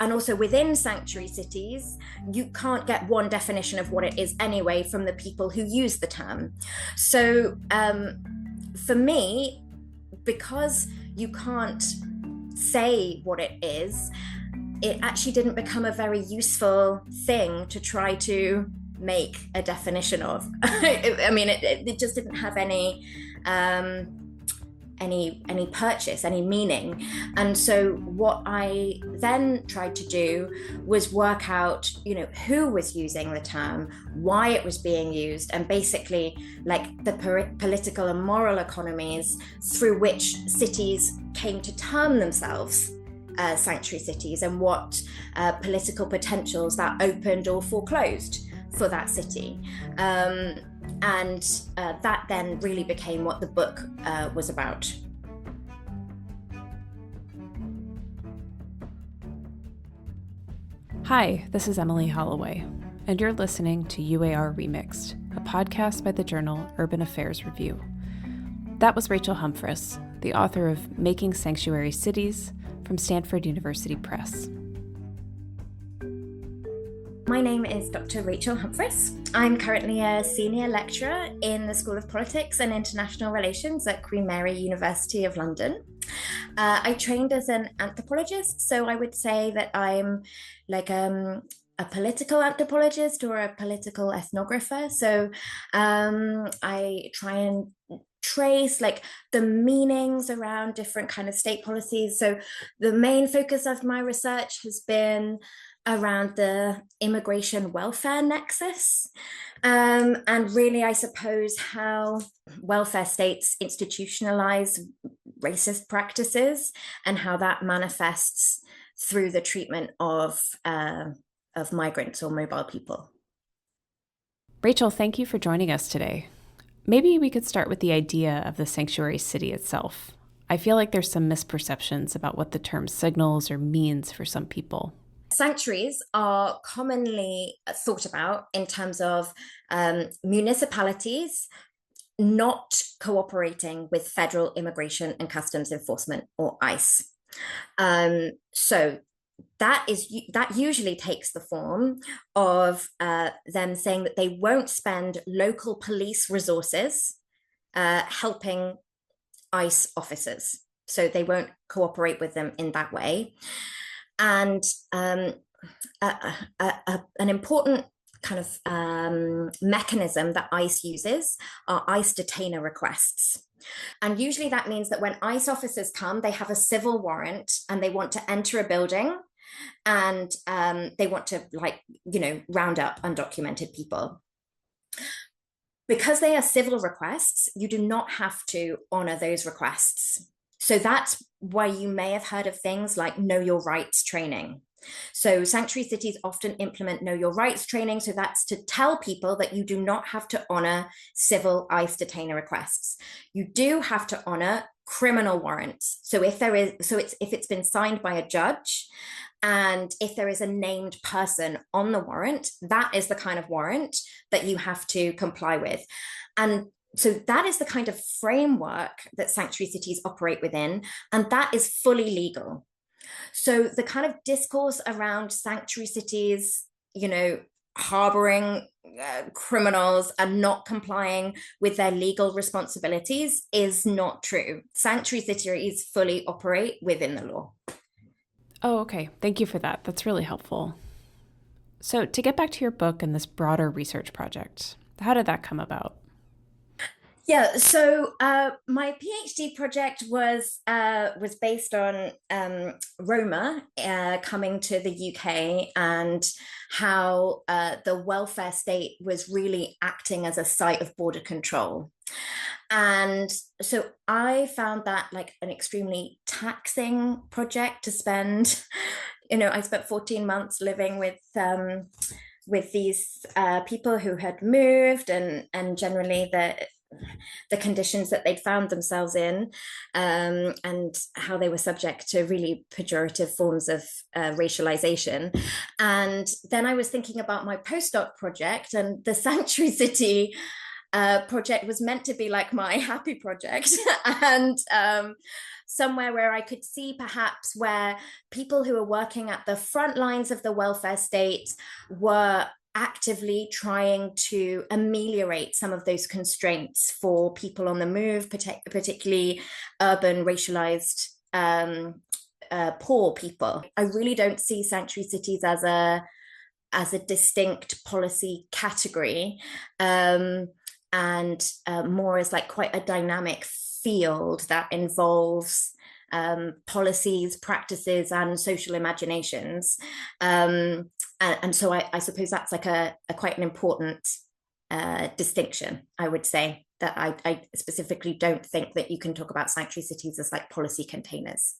and also within sanctuary cities, you can't get one definition of what it is anyway from the people who use the term. So for me, because you can't say what it is, it actually didn't become a very useful thing to try to make a definition of. I mean, it just didn't have any purchase, any meaning. And so what I then tried to do was work out, who was using the term, why it was being used, and basically like the political and moral economies through which cities came to term themselves sanctuary cities, and what political potentials that opened or foreclosed for that city. And that then really became what the book was about. Hi, this is Emily Holloway, and you're listening to UAR Remixed, a podcast by the journal Urban Affairs Review. That was Rachel Humphris, the author of Making Sanctuary Cities from Stanford University Press. My name is Dr. Rachel Humphris. I'm currently a senior lecturer in the School of Politics and International Relations at Queen Mary University of London. I trained as an anthropologist, so I would say that I'm like a political anthropologist or a political ethnographer. So I try and trace like the meanings around different kind of state policies. So the main focus of my research has been around the immigration welfare nexus, and really, I suppose, how welfare states institutionalize racist practices and how that manifests through the treatment of migrants or mobile people. Rachel, thank you for joining us today. Maybe we could start with the idea of the sanctuary city itself. I feel like there's some misperceptions about what the term signals or means for some people. Sanctuaries are commonly thought about in terms of municipalities not cooperating with federal immigration and customs enforcement, or ICE. So that usually takes the form of them saying that they won't spend local police resources helping ICE officers. So they won't cooperate with them in that way. And an important kind of mechanism that ICE uses are ICE detainer requests. And usually that means that when ICE officers come, they have a civil warrant and they want to enter a building, and they want to round up undocumented people. Because they are civil requests, you do not have to honor those requests. So that's why you may have heard of things like Know Your Rights training. So sanctuary cities often implement Know Your Rights training. So that's to tell people that you do not have to honor civil ICE detainer requests. You do have to honor criminal warrants. So if it's been signed by a judge, and if there is a named person on the warrant, that is the kind of warrant that you have to comply with. And so that is the kind of framework that sanctuary cities operate within, and that is fully legal. So the kind of discourse around sanctuary cities, harboring criminals and not complying with their legal responsibilities is not true. Sanctuary cities fully operate within the law. Oh, okay. Thank you for that. That's really helpful. So to get back to your book and this broader research project, how did that come about? Yeah, so my PhD project was based on Roma coming to the UK and how the welfare state was really acting as a site of border control. And so I found that like an extremely taxing project to spend. I spent 14 months living with these people who had moved, and generally the conditions that they'd found themselves in, and how they were subject to really pejorative forms of racialization. And then I was thinking about my postdoc project, and the sanctuary city project was meant to be like my happy project, and somewhere where I could see perhaps where people who are working at the front lines of the welfare state were actively trying to ameliorate some of those constraints for people on the move, particularly urban, racialized, poor people. I really don't see sanctuary cities as a distinct policy category, and more as like quite a dynamic field that involves policies, practices, and social imaginations. And so I suppose that's like a quite an important distinction, I would say, that I specifically don't think that you can talk about sanctuary cities as like policy containers.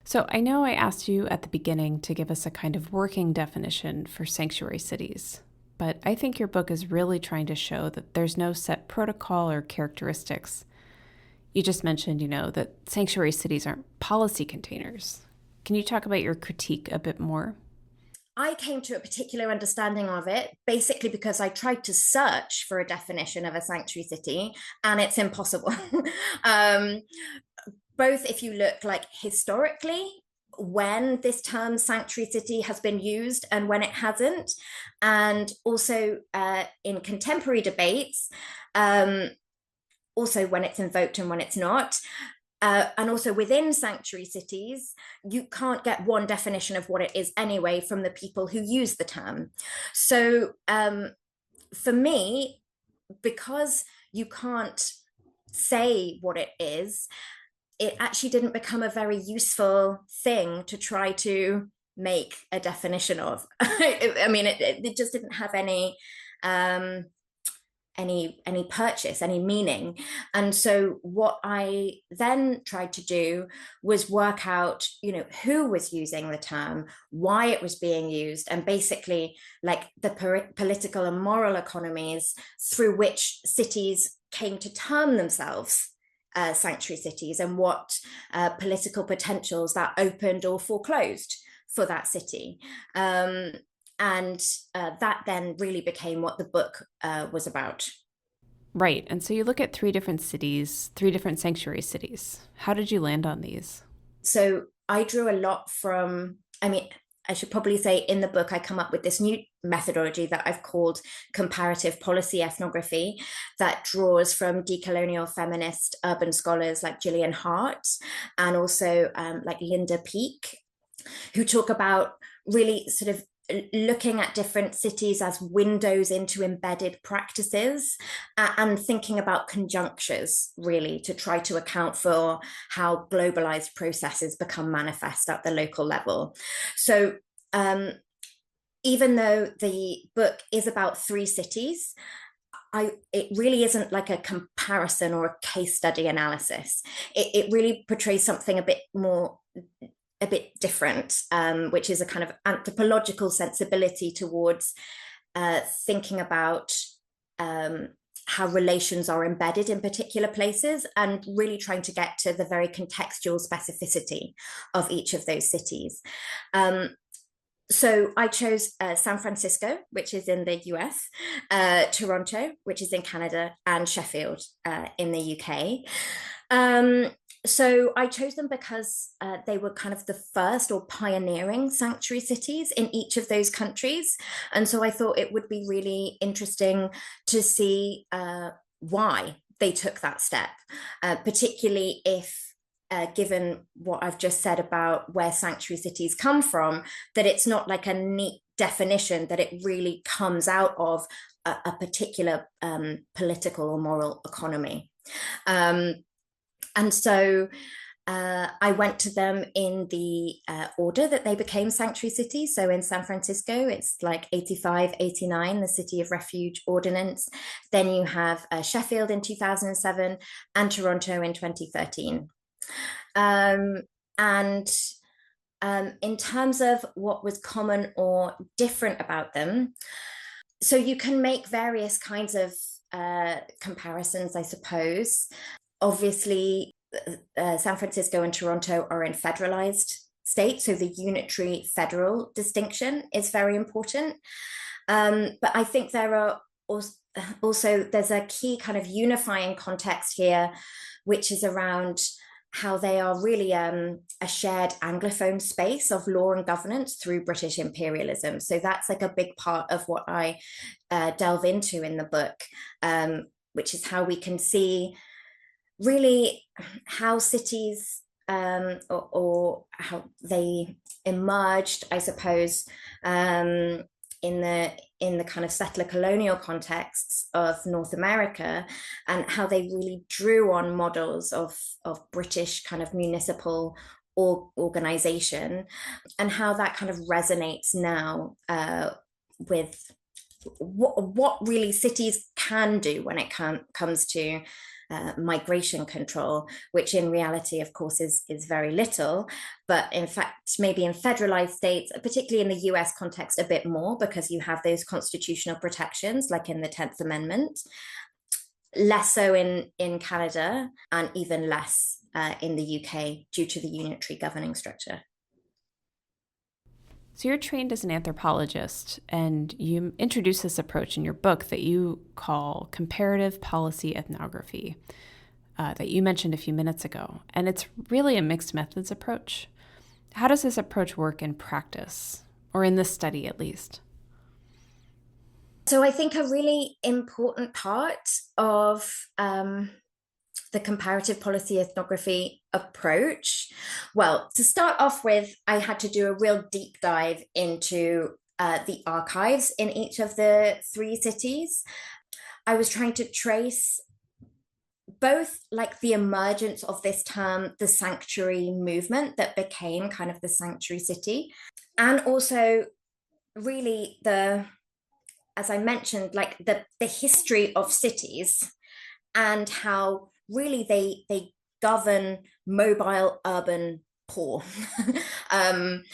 So I know I asked you at the beginning to give us a kind of working definition for sanctuary cities, but I think your book is really trying to show that there's no set protocol or characteristics. You just mentioned, that sanctuary cities aren't policy containers. Can you talk about your critique a bit more? I came to a particular understanding of it basically because I tried to search for a definition of a sanctuary city, and it's impossible. um, Both if you look like historically, when this term sanctuary city has been used and when it hasn't, and also in contemporary debates, also when it's invoked and when it's not. And also within sanctuary cities, you can't get one definition of what it is anyway from the people who use the term. So for me, because you can't say what it is, it actually didn't become a very useful thing to try to make a definition of. I mean, it just didn't have any purchase, any meaning. And so what I then tried to do was work out, who was using the term, why it was being used, and basically like the political and moral economies through which cities came to term themselves sanctuary cities, and what political potentials that opened or foreclosed for that city. And that then really became what the book was about. Right. And so you look at 3 different cities, 3 different sanctuary cities. How did you land on these? So I drew a lot from, I should probably say in the book, I come up with this new methodology that I've called comparative policy ethnography, that draws from decolonial feminist urban scholars like Gillian Hart and also like Linda Peake, who talk about really sort of looking at different cities as windows into embedded practices, and thinking about conjunctures really to try to account for how globalized processes become manifest at the local level. So even though the book is about 3 cities, it really isn't like a comparison or a case study analysis. It really portrays something a bit different, which is a kind of anthropological sensibility towards thinking about how relations are embedded in particular places, and really trying to get to the very contextual specificity of each of those cities. So I chose San Francisco, which is in the US, Toronto, which is in Canada, and Sheffield in the UK. So I chose them because they were kind of the first or pioneering sanctuary cities in each of those countries. And so I thought it would be really interesting to see why they took that step, particularly if given what I've just said about where sanctuary cities come from, that it's not like a neat definition, that it really comes out of a particular political or moral economy. And so I went to them in the order that they became sanctuary cities. So in San Francisco, it's like 85, 89, the City of Refuge Ordinance. Then you have Sheffield in 2007 and Toronto in 2013. And in terms of what was common or different about them, so you can make various kinds of comparisons, I suppose. Obviously, San Francisco and Toronto are in federalized states, so the unitary federal distinction is very important. But I think there are also there's a key kind of unifying context here, which is around how they are really a shared Anglophone space of law and governance through British imperialism. So that's like a big part of what I delve into in the book, which is how we can see really how cities or how they emerged, I suppose, in the kind of settler colonial contexts of North America, and how they really drew on models of British kind of municipal organization, and how that kind of resonates now with what really cities can do when it comes to migration control, which in reality, of course, is very little. But in fact, maybe in federalized states, particularly in the US context, a bit more, because you have those constitutional protections, like in the 10th Amendment, less so in Canada, and even less in the UK due to the unitary governing structure. So you're trained as an anthropologist, and you introduce this approach in your book that you call comparative policy ethnography, that you mentioned a few minutes ago. And it's really a mixed methods approach. How does this approach work in practice, or in this study at least? So I think a really important part of the comparative policy ethnography approach. Well, to start off with, I had to do a real deep dive into the archives in each of the 3 cities. I was trying to trace both like the emergence of this term, the sanctuary movement that became kind of the sanctuary city, and also really as I mentioned, like the history of cities and how really they govern mobile urban poor. And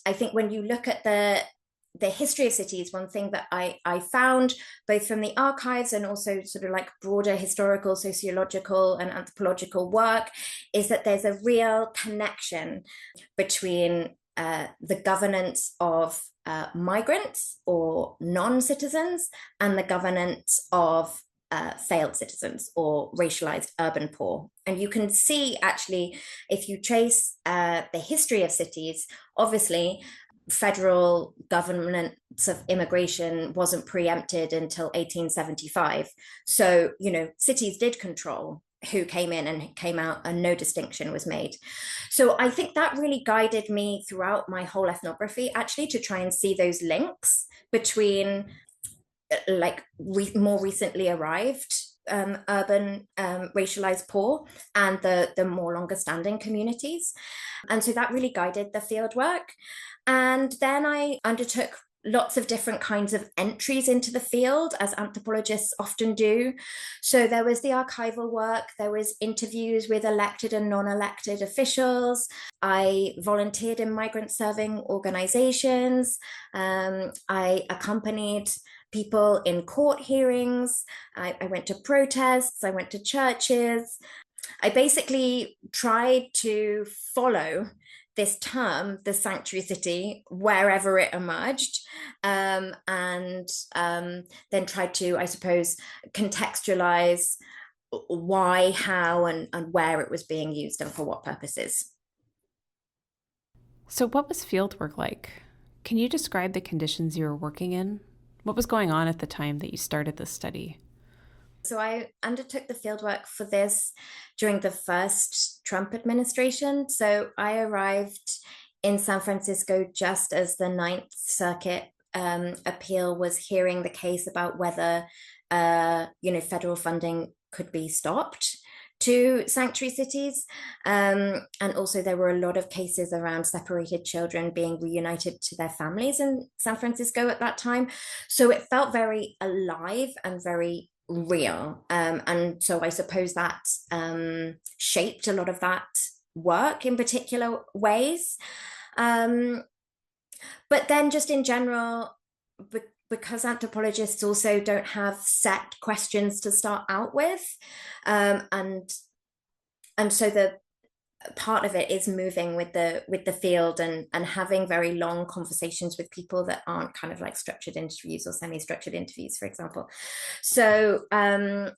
I think when you look at the history of cities, one thing that I found both from the archives and also sort of like broader historical, sociological and anthropological work is that there's a real connection between the governance of migrants or non-citizens and the governance of failed citizens or racialized urban poor. And you can see actually, if you trace the history of cities, obviously federal governance of immigration wasn't preempted until 1875. So, cities did control who came in and came out, and no distinction was made. So I think that really guided me throughout my whole ethnography, actually, to try and see those links between more recently arrived urban racialized poor and the more longer standing communities. And so that really guided the field work. And then I undertook lots of different kinds of entries into the field, as anthropologists often do. So there was the archival work, there was interviews with elected and non-elected officials. I volunteered in migrant serving organizations. I accompanied people in court hearings. I went to protests, I went to churches. I basically tried to follow this term, the sanctuary city, wherever it emerged, and then tried to, I suppose, contextualize why, how, and where it was being used and for what purposes. So what was fieldwork like? Can you describe the conditions you were working in? What was going on at the time that you started this study? So I undertook the fieldwork for this during the first Trump administration. So I arrived in San Francisco just as the Ninth Circuit appeal was hearing the case about whether, federal funding could be stopped to sanctuary cities. And also there were a lot of cases around separated children being reunited to their families in San Francisco at that time. So it felt very alive and very real. And so I suppose that shaped a lot of that work in particular ways. But then just in general, because anthropologists also don't have set questions to start out with, and so part of it is moving with the field and having very long conversations with people that aren't kind of like structured interviews or semi-structured interviews, for example. So I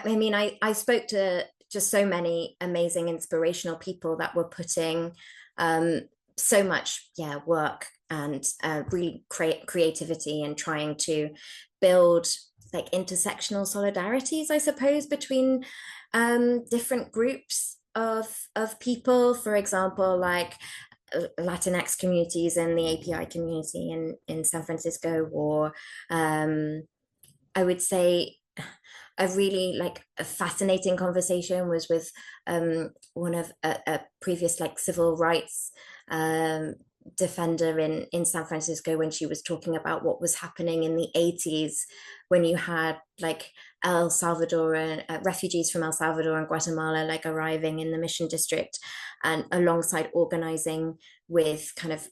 mean, I spoke to just so many amazing, inspirational people that were putting so much, work and really creativity and trying to build like intersectional solidarities, I suppose, between different groups of people. For example, like Latinx communities and the API community in San Francisco, or I would say a really like a fascinating conversation was with one of a previous like civil rights defender in San Francisco, when she was talking about what was happening in the 80s when you had like El Salvador refugees from El Salvador and Guatemala like arriving in the Mission District, and alongside organizing with kind of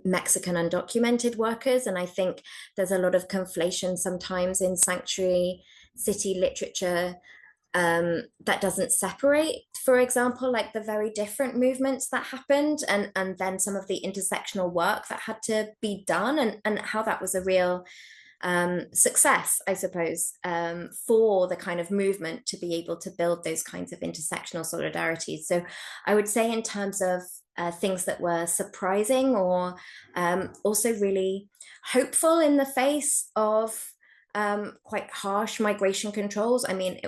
Mexican undocumented workers. And I think there's a lot of conflation sometimes in sanctuary city literature that doesn't separate, for example, like the very different movements that happened, and then some of the intersectional work that had to be done, and how that was a real success, I suppose, for the kind of movement to be able to build those kinds of intersectional solidarities. So I would say in terms of things that were surprising, or also really hopeful in the face of quite harsh migration controls. I mean,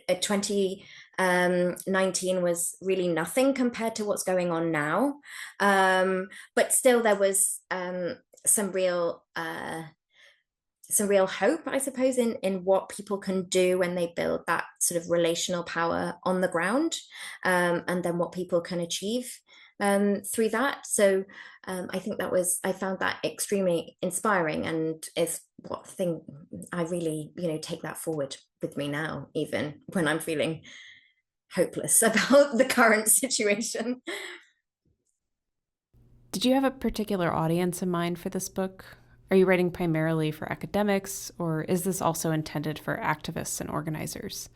2019 was really nothing compared to what's going on now. But still there was some real hope, I suppose, in what people can do when they build that sort of relational power on the ground, and then what people can achieve through that. So I think I found that extremely inspiring, and is what thing I really, take that forward with me now, even when I'm feeling hopeless about the current situation. Did you have a particular audience in mind for this book? Are you writing primarily for academics, or is this also intended for activists and organizers?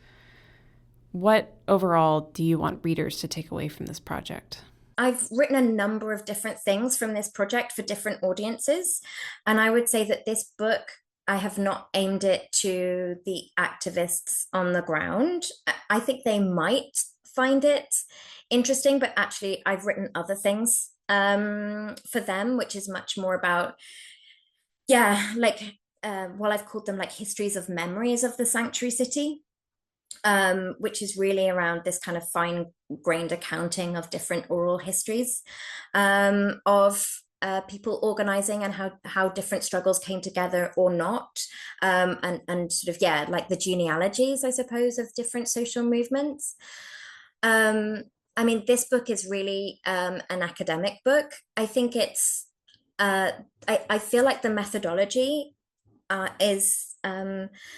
What overall do you want readers to take away from this project? I've written a number of different things from this project for different audiences. And I would say that this book, I have not aimed it to the activists on the ground. I think they might find it interesting, but actually I've written other things for them, which is much more about, I've called them like histories of memories of the sanctuary city. Which is really around this kind of fine-grained accounting of different oral histories of people organizing, and how different struggles came together or not, and sort of like the genealogies, I suppose, of different social movements. I mean, this book is really an academic book. I think it's I feel like the methodology is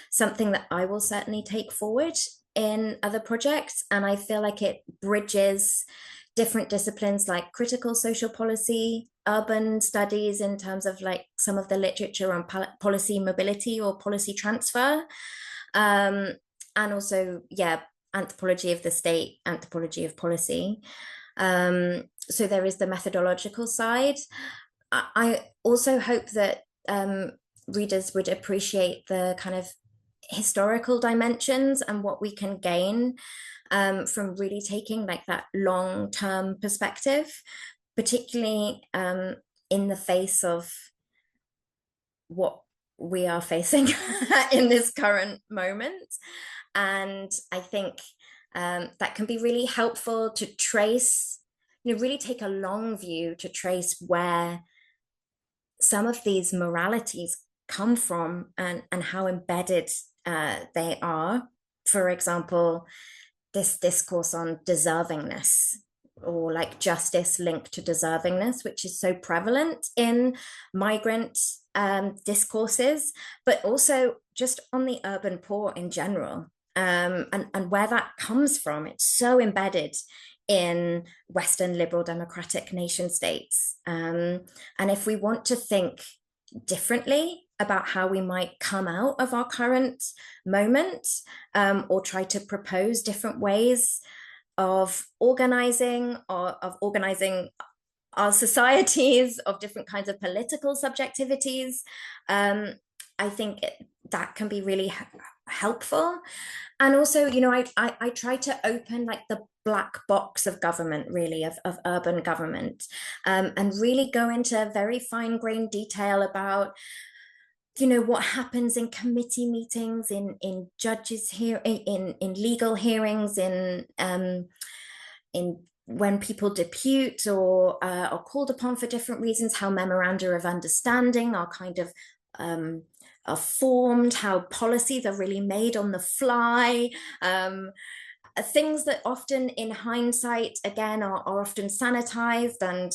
something that I will certainly take forward in other projects. And I feel like it bridges different disciplines like critical social policy, urban studies, in terms of like some of the literature on policy mobility or policy transfer. And also, anthropology of the state, anthropology of policy. So there is the methodological side. I also hope that readers would appreciate the kind of historical dimensions and what we can gain from really taking like that long-term perspective, particularly in the face of what we are facing in this current moment. And I think that can be really helpful to trace, really take a long view to trace where some of these moralities come from, and how embedded they are. For example, this discourse on deservingness, or like justice linked to deservingness, which is so prevalent in migrant discourses, but also just on the urban poor in general, and where that comes from. It's so embedded in Western liberal democratic nation states. And if we want to think differently about how we might come out of our current moment, or try to propose different ways of organizing, our societies, of different kinds of political subjectivities. I think that can be really helpful. And also, I try to open like the black box of government, really, of urban government, and really go into very fine-grained detail about what happens in committee meetings, in judges here, in legal hearings, in when people depute or are called upon for different reasons, how memoranda of understanding are kind of are formed, how policies are really made on the fly. Things that often in hindsight, again, are often sanitized, and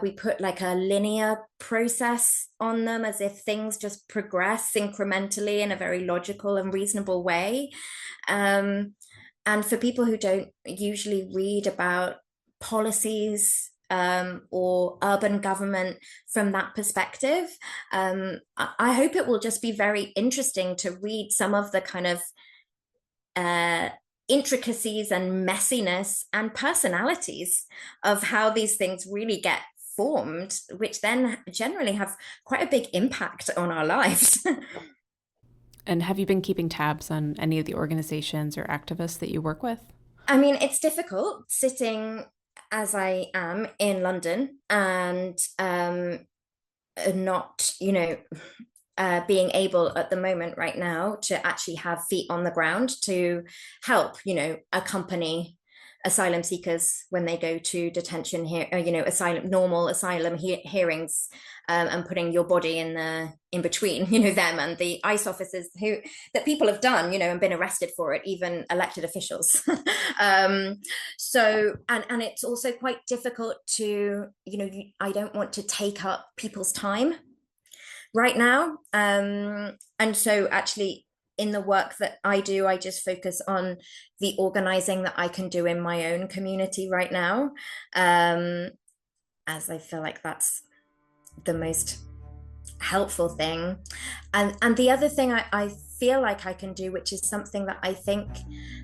we put like a linear process on them as if things just progress incrementally in a very logical and reasonable way. And for people who don't usually read about policies or urban government from that perspective, I hope it will just be very interesting to read some of the kind of intricacies and messiness and personalities of how these things really get formed, which then generally have quite a big impact on our lives. And have you been keeping tabs on any of the organizations or activists that you work with? I mean, it's difficult sitting as I am in London and not, being able at the moment right now to actually have feet on the ground to help, accompany asylum seekers when they go to detention here, normal asylum hearings, and putting your body in between, them and the ICE officers that people have done, and been arrested for it, even elected officials. So, and it's also quite difficult to, I don't want to take up people's time right now. And so actually in the work that I do, I just focus on the organizing that I can do in my own community right now, as I feel like that's the most helpful thing. And the other thing I feel like I can do, which is something that I think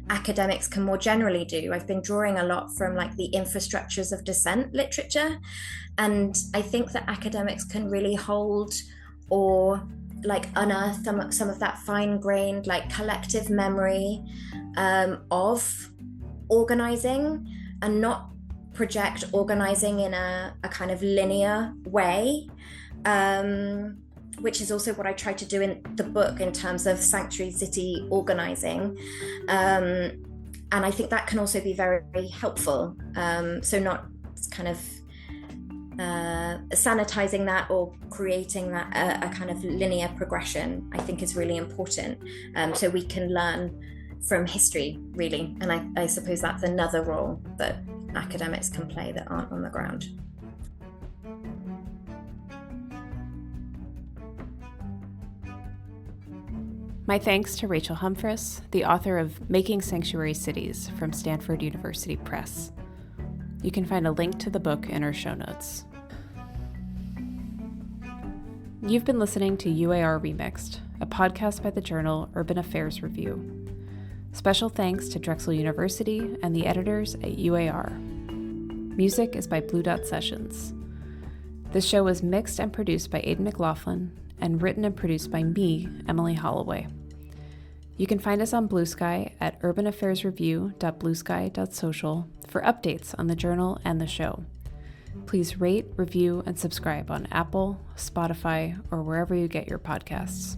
academics can more generally do, I've been drawing a lot from like the infrastructures of dissent literature. And I think that academics can really hold or like unearth some of that fine-grained like collective memory of organizing, and not project organizing in a kind of linear way, which is also what I try to do in the book in terms of sanctuary city organizing. And I think that can also be very, very helpful. So not kind of sanitizing that or creating that a kind of linear progression, I think is really important, so we can learn from history, really. And I suppose that's another role that academics can play that aren't on the ground. My thanks to Rachel Humphris, the author of Making Sanctuary Cities from Stanford University Press. You can find a link to the book in our show notes. You've been listening to UAR Remixed, a podcast by the journal Urban Affairs Review. Special thanks to Drexel University and the editors at UAR. Music is by Blue Dot Sessions. This show was mixed and produced by Aidan McLaughlin and written and produced by me, Emily Holloway. You can find us on Blue Sky at urbanaffairsreview.bluesky.social for updates on the journal and the show. Please rate, review, and subscribe on Apple, Spotify, or wherever you get your podcasts.